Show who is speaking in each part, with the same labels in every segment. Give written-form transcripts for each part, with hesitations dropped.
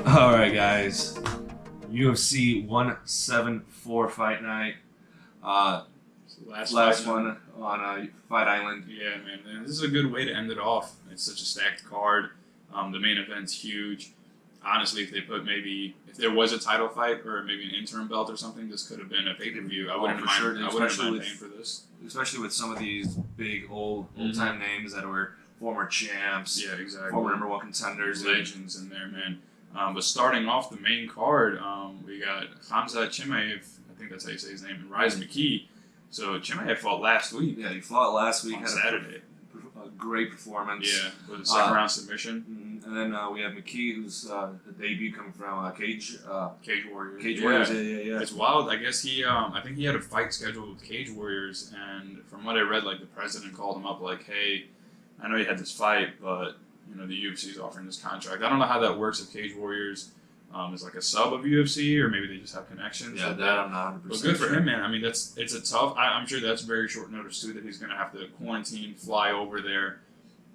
Speaker 1: All right, guys. UFC 174 fight night. Last one on Fight Island.
Speaker 2: Yeah, man. This is a good way to end it off. It's such a stacked card. The main event's huge. Honestly, if there was a title fight or maybe an interim belt or something, this could have been a pay-per-view. I wouldn't mind paying for this.
Speaker 1: Especially with some of these big old-time names that were former champs.
Speaker 2: Yeah, exactly.
Speaker 1: Former number one contenders.
Speaker 2: Legends in there, man. But starting off the main card, we got Khamzat Chimaev, I think that's how you say his name, and Rise McKee. So Chimaev fought last week.
Speaker 1: Yeah, he fought last week.
Speaker 2: On Saturday.
Speaker 1: A great performance.
Speaker 2: Yeah, with a second round submission.
Speaker 1: And then we have McKee, who's the debut coming from Cage
Speaker 2: Warriors.
Speaker 1: Cage Warriors, yeah.
Speaker 2: It's wild. I guess I think he had a fight scheduled with Cage Warriors, and from what I read, like the president called him up, like, "Hey, I know you had this fight, but the UFC is offering this contract." I don't know how that works if Cage Warriors is like a sub of UFC, or maybe they just have connections.
Speaker 1: Yeah, that I'm not 100%.
Speaker 2: But good for him, man. I mean, it's a tough. I'm sure that's very short notice too. That he's going to have to quarantine, fly over there,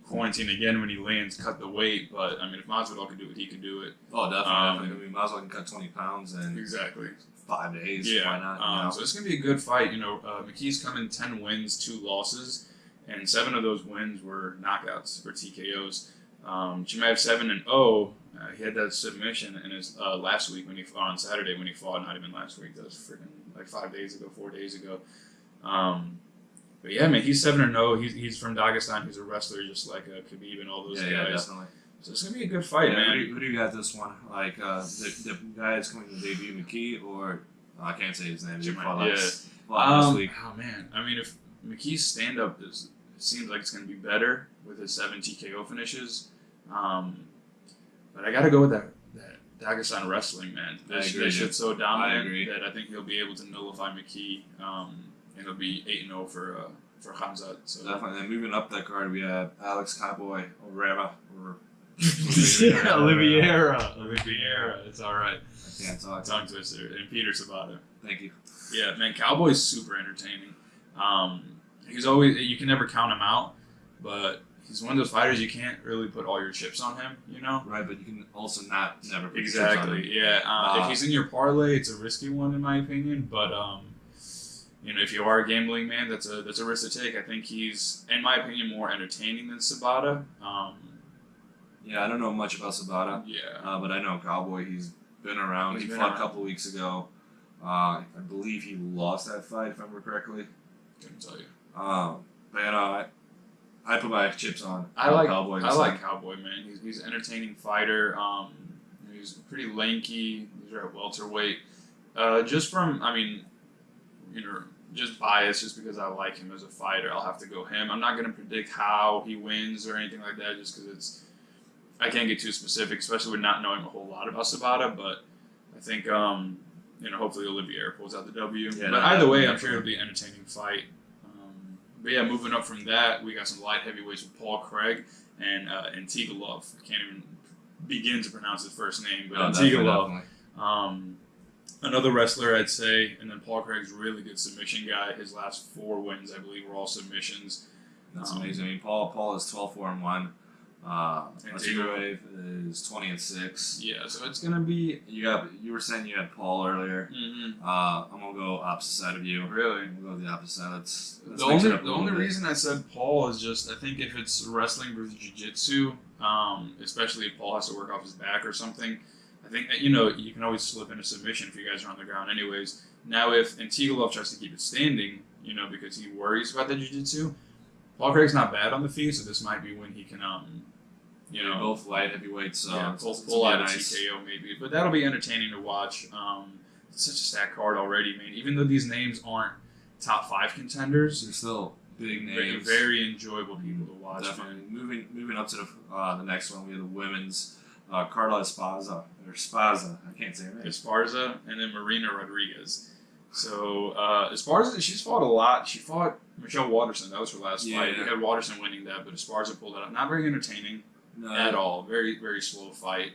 Speaker 2: quarantine again when he lands, cut the weight. But I mean, if Masvidal could do it, he could do it.
Speaker 1: Oh, definitely. I mean, Masvidal can cut 20 pounds in
Speaker 2: exactly
Speaker 1: 5 days.
Speaker 2: Yeah.
Speaker 1: Why not?
Speaker 2: So it's going to be a good fight. McKee's coming 10 wins, 2 losses, and 7 of those wins were knockouts or TKOs. Chimaev 7-0. He had that submission in his last week when he fought on Saturday when he fought. Not even last week. That was freaking like 4 days ago. But yeah, man, he's 7-0. He's from Dagestan. He's a wrestler, just like Khabib and all those guys.
Speaker 1: Yeah, definitely.
Speaker 2: So it's gonna be a good fight, man.
Speaker 1: Who do you got this one? Like the guy that's coming to debut, McKee, or I can't say his name. Last week.
Speaker 2: Oh man, I mean, if McKee's stand up it seems like it's gonna be better with his 7 TKO finishes. But I gotta go with that Dagestan wrestling, man. That shit's so dominant that I think he'll be able to nullify McKee. And it'll be 8-0 for Khamzat. So
Speaker 1: definitely. Then moving up that card, we have Alex Cowboy Oliveira.
Speaker 2: Oliveira. It's all right.
Speaker 1: I can't talk.
Speaker 2: Tongue twister. And Peter Sabata.
Speaker 1: Thank you.
Speaker 2: Yeah, man. Cowboy's super entertaining. He's always, you can never count him out, but he's one of those fighters you can't really put all your chips on him,
Speaker 1: Right, but you can also never put
Speaker 2: exactly.
Speaker 1: chips on him.
Speaker 2: Yeah. If he's in your parlay, it's a risky one in my opinion, but if you are a gambling man, that's a risk to take. I think he's, in my opinion, more entertaining than Sabata.
Speaker 1: Yeah, I don't know much about Sabata.
Speaker 2: Yeah.
Speaker 1: But I know Cowboy. He's been around. He fought a couple weeks ago. I believe he lost that fight, if I remember correctly.
Speaker 2: Couldn't tell you.
Speaker 1: But I put my chips on Cowboy.
Speaker 2: I like Cowboy, man. He's an entertaining fighter. He's pretty lanky. He's at welterweight. Just biased, just because I like him as a fighter, I'll have to go him. I'm not going to predict how he wins or anything like that, just because I can't get too specific, especially with not knowing a whole lot about Sabata. But I think, hopefully Olivier pulls out the W.
Speaker 1: Yeah,
Speaker 2: but either way, I'm sure it'll be an entertaining fight. But yeah, moving up from that, we got some light heavyweights with Paul Craig and Antigulov. I can't even begin to pronounce his first name, but Antigulov. Another wrestler, I'd say, and then Paul Craig's a really good submission guy. His last 4 wins, I believe, were all submissions.
Speaker 1: That's amazing. I mean, Paul is 12-4-1. Antigulov is 20-6.
Speaker 2: Yeah, so it's gonna be.
Speaker 1: You were saying you had Paul earlier.
Speaker 2: Mm-hmm.
Speaker 1: I'm gonna go opposite side of you.
Speaker 2: Really?
Speaker 1: I'm gonna go the opposite side. Let's
Speaker 2: the only reason I said Paul is just I think if it's wrestling versus jiu-jitsu, especially if Paul has to work off his back or something. I think that, you can always slip in a submission if you guys are on the ground anyways. Now, if Antigulov tries to keep it standing, because he worries about the jiu-jitsu, Paul Craig's not bad on the feet, so this might be when he can,
Speaker 1: both light heavyweights.
Speaker 2: Pull out a TKO maybe. But that'll be entertaining to watch. It's such a stacked card already, man. Even though these names aren't top 5 contenders,
Speaker 1: they're still big names.
Speaker 2: Very enjoyable people to watch.
Speaker 1: Definitely. Moving up to the next one, we have the women's. Carla Esparza, I can't say her name.
Speaker 2: Esparza, and then Marina Rodriguez. So Esparza, she's fought a lot. She fought Michelle Waterson. That was her last fight. We had Waterson winning that, but Esparza pulled it up. Not very entertaining at all. Very, very slow fight.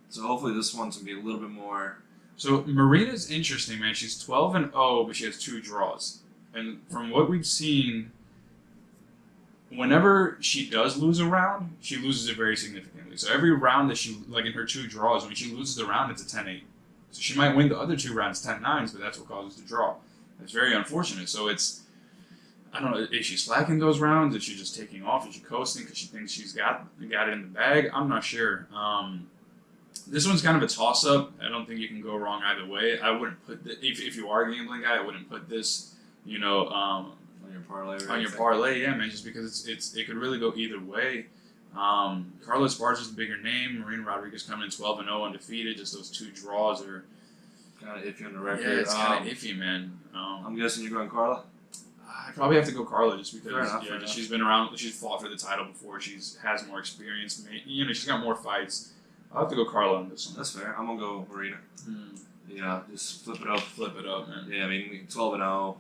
Speaker 1: So hopefully this one's going to be a little bit more...
Speaker 2: So Marina's interesting, man. She's 12-0, but she has 2 draws. And from what we've seen... whenever she does lose a round, she loses it very significantly. So every round that she, like in her 2 draws, when she loses a round, it's a 10-8. So she might win the other 2 rounds 10-9s, but that's what causes the draw. It's very unfortunate. So it's, I don't know, is she slacking those rounds? Is she just taking off? Is she coasting because she thinks she's got it in the bag? I'm not sure. This one's kind of a toss-up. I don't think you can go wrong either way. I wouldn't put if you are a gambling guy, I wouldn't put this, on
Speaker 1: your parlay.
Speaker 2: On your parlay, yeah, man. Just because it could really go either way. Carlos Esparza's the bigger name. Marina Rodriguez coming in 12-0 undefeated. Just those 2 draws are
Speaker 1: kind of iffy on the record.
Speaker 2: Yeah, it's kind of iffy, man.
Speaker 1: I'm guessing you're going Carla.
Speaker 2: I probably have to go Carla just because
Speaker 1: fair enough.
Speaker 2: She's been around. She's fought for the title before. Has more experience. She's got more fights. I'll have to go Carla on this one.
Speaker 1: That's fair. I'm gonna go Marina. Yeah, just flip it up, man. Yeah, I mean 12-0.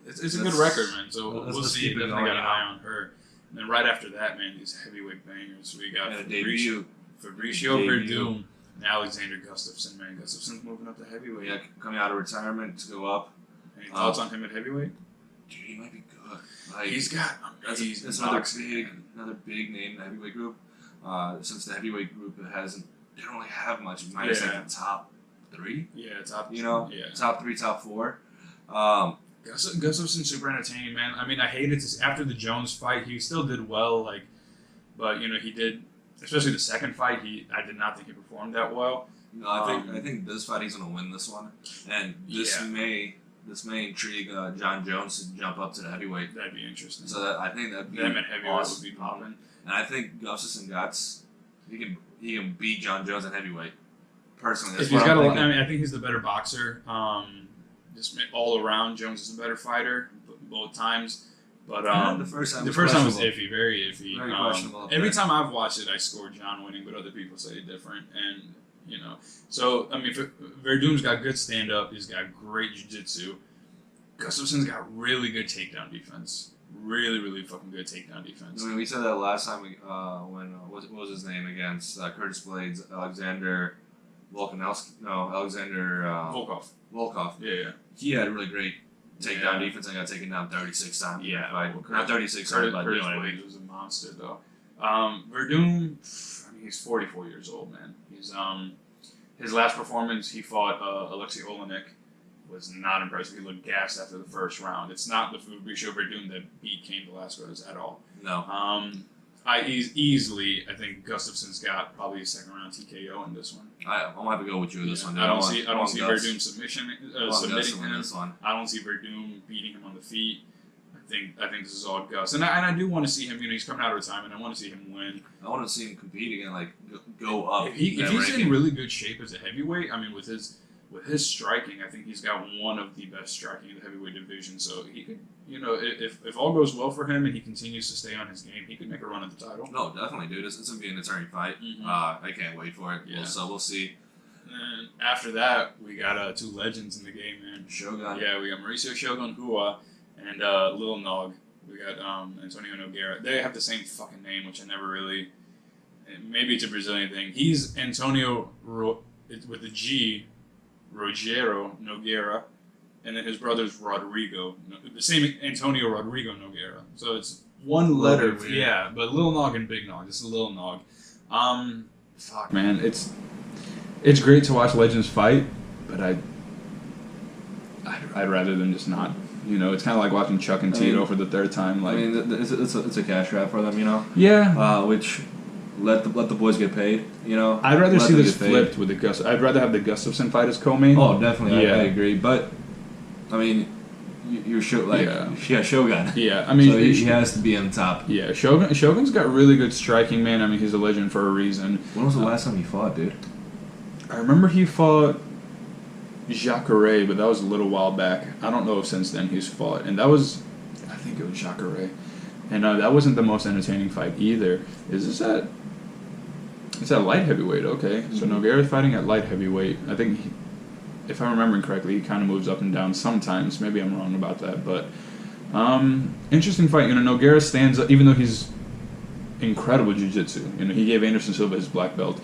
Speaker 2: It's a good record, man. So we'll see. Definitely got an eye on her. And then right after that, man, these heavyweight bangers. We got Fabricio Verdum and Alexander Gustafsson, man. Gustafsson's moving up to heavyweight.
Speaker 1: Yeah, coming out of retirement to go up.
Speaker 2: Any thoughts on him at heavyweight?
Speaker 1: Dude, he might be good. Like,
Speaker 2: he's got
Speaker 1: that's another big name in the heavyweight group. Since the heavyweight group they don't really have much. Minus like the top 3.
Speaker 2: Yeah,
Speaker 1: top 3, top 4.
Speaker 2: Gustafsson's super entertaining, man. I mean, I hated after the Jones fight, he still did well, but he did, especially the second fight. I did not think he performed that well.
Speaker 1: No, I think this fight he's gonna win this one, and this may intrigue John Jones to jump up to the heavyweight.
Speaker 2: That'd be interesting.
Speaker 1: So I think that'd be
Speaker 2: them at heavyweight
Speaker 1: awesome.
Speaker 2: would be popping.
Speaker 1: And I think Gustafsson he can beat John Jones at heavyweight. Personally, that's what I'm thinking.
Speaker 2: I think he's the better boxer. Just all around, Jones is a better fighter both times. But
Speaker 1: the first time
Speaker 2: was iffy, very iffy.
Speaker 1: Very questionable.
Speaker 2: Every time I've watched it, I score John winning, but other people say different. And so I mean, Verdum's got good stand up. He's got great jiu-jitsu. Gustafsson's got really good takedown defense. Really, really fucking good takedown defense.
Speaker 1: I mean, we said that last time what was his name against Curtis Blades, Alexander Volkanovski? No, Alexander Volkov.
Speaker 2: Yeah.
Speaker 1: He had a really great takedown defense. I got taken down 36 times.
Speaker 2: Yeah,
Speaker 1: fight. Not 36 times, but
Speaker 2: Curtis Blades was a monster though. Verdum, I mean, he's 44 years old, man. He's his last performance, he fought Alexei Olenek. Was not impressive. He looked gassed after the first round. It's not the Fabricio Verdum that beat Cain Velasquez at all.
Speaker 1: No.
Speaker 2: I think Gustafsson's got probably a second round TKO in this one.
Speaker 1: I'll have to go with you with this one.
Speaker 2: I don't see Verdum submitting him.
Speaker 1: This one.
Speaker 2: I don't see Verdum beating him on the feet. I think this is all Gus, and I do want to see him. He's coming out of retirement. I want to see him win.
Speaker 1: I want to see him compete again, like go up.
Speaker 2: If he's in really good shape as a heavyweight, I mean, with his striking, I think he's got one of the best striking in the heavyweight division. So he could, if all goes well for him and he continues to stay on his game, he could make a run at the title.
Speaker 1: No, definitely, dude. It's gonna be an eternity fight.
Speaker 2: Mm-hmm.
Speaker 1: I can't wait for it.
Speaker 2: Yeah.
Speaker 1: So we'll see.
Speaker 2: And after that, we got 2 legends in the game, man.
Speaker 1: Shogun.
Speaker 2: Yeah, we got Mauricio Shogun Hua and Lil Nog. We got Antonio Nogueira. They have the same fucking name, which I never really. Maybe it's a Brazilian thing. He's Antonio with a G. Rogério Nogueira, and then his brother's Rodrigo. The same Antonio Rodrigo Nogueira. So it's one letter. Yeah, but Lil Nog and Big Nog. This is Lil Nog. Fuck, man. It's great to watch legends fight, but I'd rather them just not. It's kind of like watching Chuck and Tito for the third time. Like,
Speaker 1: I mean, it's a cash grab for them,
Speaker 2: Yeah.
Speaker 1: Which. Let the boys get paid,
Speaker 2: I'd rather see this flipped with the I'd rather have the Gustafsson fight as co-main.
Speaker 1: Oh, definitely. Yeah. I agree. But, I mean, you're Shogun.
Speaker 2: Yeah, I mean...
Speaker 1: So he has to be on top.
Speaker 2: Yeah, Shogun's got really good striking, man. I mean, he's a legend for a reason.
Speaker 1: When was the last time he fought, dude?
Speaker 2: I remember he fought Jacare, but that was a little while back. I don't know if since then he's fought. And that was... I think it was Jacare. And that wasn't the most entertaining fight either. It's at light heavyweight, okay. So Nogueira's fighting at light heavyweight. I think, if I'm remembering correctly, he kind of moves up and down sometimes. Maybe I'm wrong about that, but interesting fight. Nogueira stands up, even though he's incredible jiu-jitsu. He gave Anderson Silva his black belt.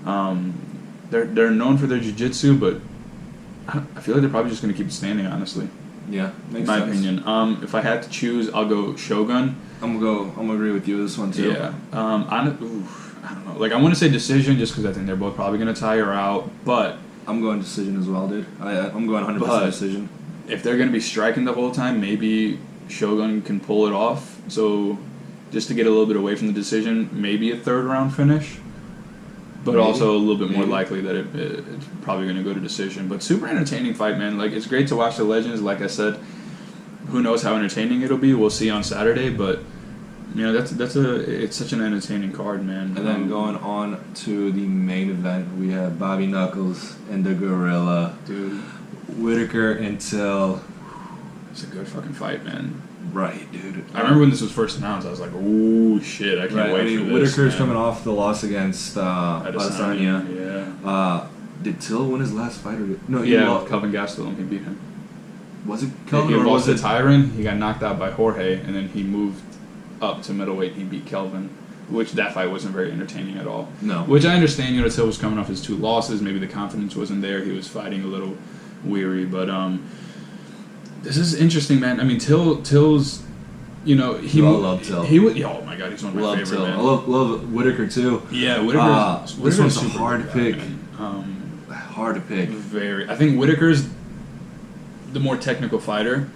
Speaker 2: They're known for their jiu-jitsu, but I feel like they're probably just going to keep standing, honestly.
Speaker 1: Yeah, makes
Speaker 2: my
Speaker 1: sense.
Speaker 2: opinion. If I had to choose, I'll go Shogun.
Speaker 1: I'm gonna agree with you with this one too.
Speaker 2: Yeah. I don't know. Like I want to say decision just because I think they're both probably gonna tire her out, but
Speaker 1: I'm going decision as well, dude. I'm going 100%
Speaker 2: But-
Speaker 1: decision.
Speaker 2: if they're gonna be striking the whole time, maybe Shogun can pull it off. So just to get a little bit away from the decision, maybe a third round finish. But
Speaker 1: Maybe.
Speaker 2: also a little bit more
Speaker 1: Maybe.
Speaker 2: likely that it's probably going to go to decision. But super entertaining fight, man. Like, it's great to watch the legends. Like I said, who knows how entertaining it'll be. We'll see on Saturday. But, you know, it's such an entertaining card, man.
Speaker 1: And then going on to the main event, we have Bobby Knuckles and the Gorilla.
Speaker 2: Dude,
Speaker 1: Whittaker until...
Speaker 2: it's a good fucking fight, man.
Speaker 1: Right, dude.
Speaker 2: I remember when this was first announced, I was like, oh, shit, I can't wait for this.
Speaker 1: Whittaker's
Speaker 2: man.
Speaker 1: coming off the loss against Adesanya.
Speaker 2: Yeah.
Speaker 1: Did Till win his last fight? No,
Speaker 2: Yeah, Kelvin Gastelum, he beat him.
Speaker 1: Was it
Speaker 2: He
Speaker 1: Kelvin or
Speaker 2: lost
Speaker 1: was
Speaker 2: to
Speaker 1: it...
Speaker 2: Tyron. He got knocked out by Jorge, and then he moved up to middleweight. And he beat Kelvin, which that fight wasn't very entertaining at all.
Speaker 1: No.
Speaker 2: Which I understand. You know, Till was coming off his 2 losses. Maybe the confidence wasn't there. He was fighting a little weary. But this is interesting, man. I mean, Till's. You know, he.
Speaker 1: I love Till.
Speaker 2: He would. Oh my God, he's one of my
Speaker 1: Love
Speaker 2: favorite.
Speaker 1: Till.
Speaker 2: Man.
Speaker 1: I love Whittaker too.
Speaker 2: Yeah, Whittaker's.
Speaker 1: This one's a
Speaker 2: super
Speaker 1: hard
Speaker 2: good
Speaker 1: pick.
Speaker 2: man.
Speaker 1: Hard to pick.
Speaker 2: Very. I think Whittaker's the more technical fighter.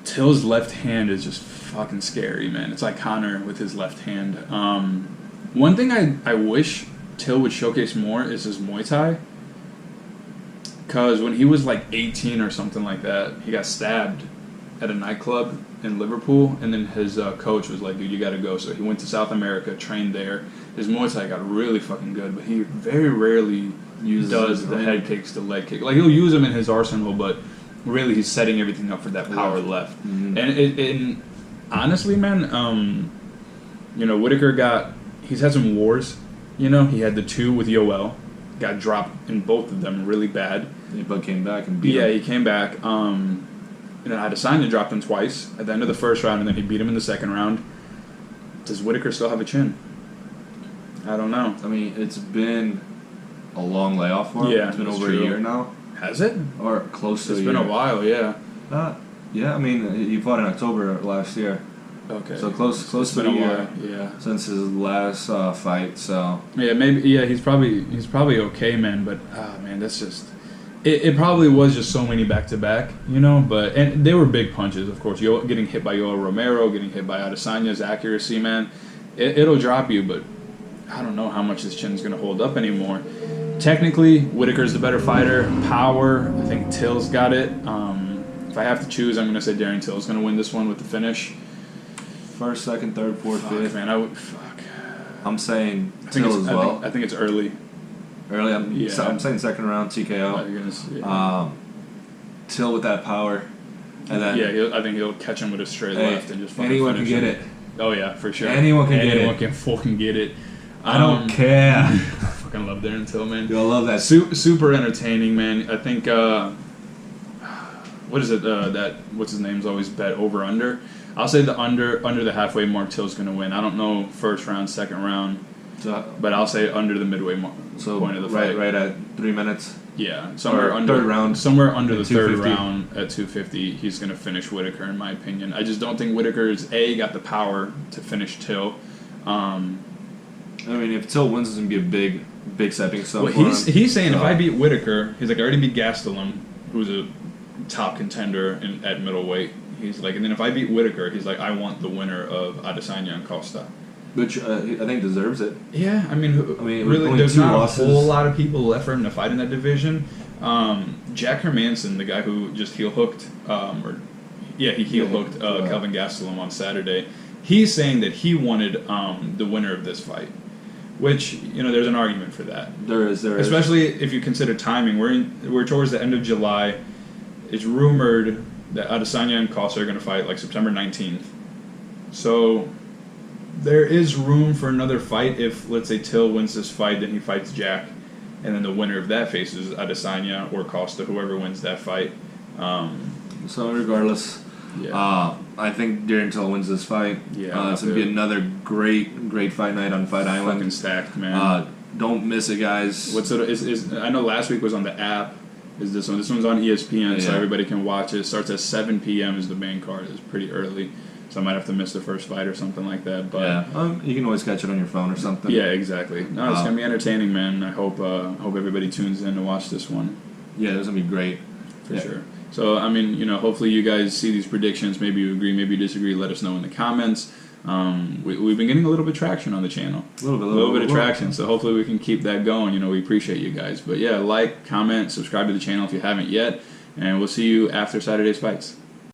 Speaker 2: Till's left hand is just fucking scary, man. It's like Conor with his left hand. One thing I wish Till would showcase more is his Muay Thai. Because when he was like 18 or something like that, he got stabbed at a nightclub in Liverpool, and then his coach was like, dude, you gotta go. So he went to South America, trained there. His Muay Thai got really fucking good, but he very rarely does the head kicks, the leg kick. Like, he'll use them in his arsenal, but really he's setting everything up for that power left.
Speaker 1: Mm-hmm.
Speaker 2: And honestly, man, you know, Whittaker he's had some wars. You know, he had the 2 with Yoel, got dropped in both of them really bad.
Speaker 1: But came back and beat him.
Speaker 2: Yeah, he came back. And then Adesanya dropped him twice at the end of the first round, and then he beat him in the second round. Does Whittaker still have a chin? I don't know.
Speaker 1: I mean, it's been a long layoff for him.
Speaker 2: Yeah,
Speaker 1: It's been
Speaker 2: that's
Speaker 1: over
Speaker 2: true.
Speaker 1: a year now.
Speaker 2: Has it?
Speaker 1: Or close to
Speaker 2: It's
Speaker 1: a
Speaker 2: been
Speaker 1: year.
Speaker 2: a while, yeah.
Speaker 1: Yeah, I mean, he fought in October last year.
Speaker 2: Okay.
Speaker 1: So close
Speaker 2: It's
Speaker 1: to
Speaker 2: been
Speaker 1: a
Speaker 2: a
Speaker 1: year
Speaker 2: while, yeah.
Speaker 1: since his last fight, so...
Speaker 2: Yeah, maybe. Yeah, he's probably okay, man. But man, that's just. It probably was just so many back to back, you know. But and they were big punches, of course. Getting hit by Yoel Romero, getting hit by Adesanya's accuracy, man. It'll drop you, but I don't know how much this chin's gonna hold up anymore. Technically, Whittaker's the better fighter. Power, I think Till's got it. If I have to choose, I'm gonna say Darren Till's gonna win this one with the finish.
Speaker 1: First, second, third, fourth, fifth.
Speaker 2: Man, I would. Fuck.
Speaker 1: I'm saying
Speaker 2: I think
Speaker 1: Till
Speaker 2: it's,
Speaker 1: as well.
Speaker 2: I think it's early.
Speaker 1: Early,
Speaker 2: Yeah.
Speaker 1: I'm saying second round TKO.
Speaker 2: You're gonna see,
Speaker 1: Till with that power. And then
Speaker 2: I think he'll catch him with a straight
Speaker 1: hey,
Speaker 2: left and just fucking
Speaker 1: anyone can
Speaker 2: finish
Speaker 1: get
Speaker 2: him.
Speaker 1: it.
Speaker 2: Oh yeah, for sure.
Speaker 1: Anyone can get it.
Speaker 2: Anyone can fucking get it.
Speaker 1: I don't care.
Speaker 2: I fucking love Darren Till, man.
Speaker 1: You'll love that.
Speaker 2: Super entertaining, man. I think what is it? That what's his name's always bet over under. I'll say the under the halfway mark. Till's gonna win. I don't know first round, second round,
Speaker 1: So,
Speaker 2: but I'll say under the midway mark. Point of the fight.
Speaker 1: right at 3 minutes.
Speaker 2: Yeah, somewhere
Speaker 1: Or
Speaker 2: under
Speaker 1: third round
Speaker 2: somewhere under the
Speaker 1: at
Speaker 2: third
Speaker 1: 250.
Speaker 2: round at 250. He's gonna finish Whittaker, in my opinion. I just don't think Whittaker's got the power to finish Till.
Speaker 1: I mean, if Till wins, it's gonna be a big stepping stone
Speaker 2: Well,
Speaker 1: for him.
Speaker 2: he's saying if
Speaker 1: So-
Speaker 2: I beat Whittaker, he's like, I already beat Gastelum, who's a top contender at middleweight. He's like, and then if I beat Whittaker, he's like, I want the winner of Adesanya and Costa.
Speaker 1: Which I think deserves it.
Speaker 2: Yeah, I mean,
Speaker 1: with
Speaker 2: really,
Speaker 1: only
Speaker 2: there's
Speaker 1: 2
Speaker 2: not
Speaker 1: losses.
Speaker 2: a whole lot of people left for him to fight in that division. Jack Hermanson, the guy who just heel hooked, he heel hooked Kelvin Gastelum on Saturday. He's saying that he wanted the winner of this fight, which there's an argument for that.
Speaker 1: There is.
Speaker 2: Especially if you consider timing. We're towards the end of July. It's rumored that Adesanya and Costa are going to fight like September 19th. So there is room for another fight if, let's say, Till wins this fight, then he fights Jack, and then the winner of that faces Adesanya or Costa, whoever wins that fight.
Speaker 1: So regardless, I think Darren Till wins this fight.
Speaker 2: Yeah,
Speaker 1: it's gonna be another great fight night on Fight Island.
Speaker 2: Fucking stacked, man.
Speaker 1: Don't miss it, guys.
Speaker 2: I know last week was on the app. is this one. This one's on ESPN, so
Speaker 1: Yeah.
Speaker 2: everybody can watch it. It starts at 7 p.m. is the main card. It's pretty early, so I might have to miss the first fight or something like that. But
Speaker 1: yeah, you can always catch it on your phone or something.
Speaker 2: yeah, exactly. No, it's gonna be entertaining, man. I hope everybody tunes in to watch this one.
Speaker 1: Yeah, it's gonna be great
Speaker 2: for sure. So I mean, you know, hopefully you guys see these predictions. Maybe you agree, maybe you disagree. Let us know in the comments. We've been getting a little bit of traction on the channel. A little bit of traction. So hopefully we can keep that going. You know, we appreciate you guys. But yeah, like, comment, subscribe to the channel if you haven't yet, and we'll see you after Saturday's fights.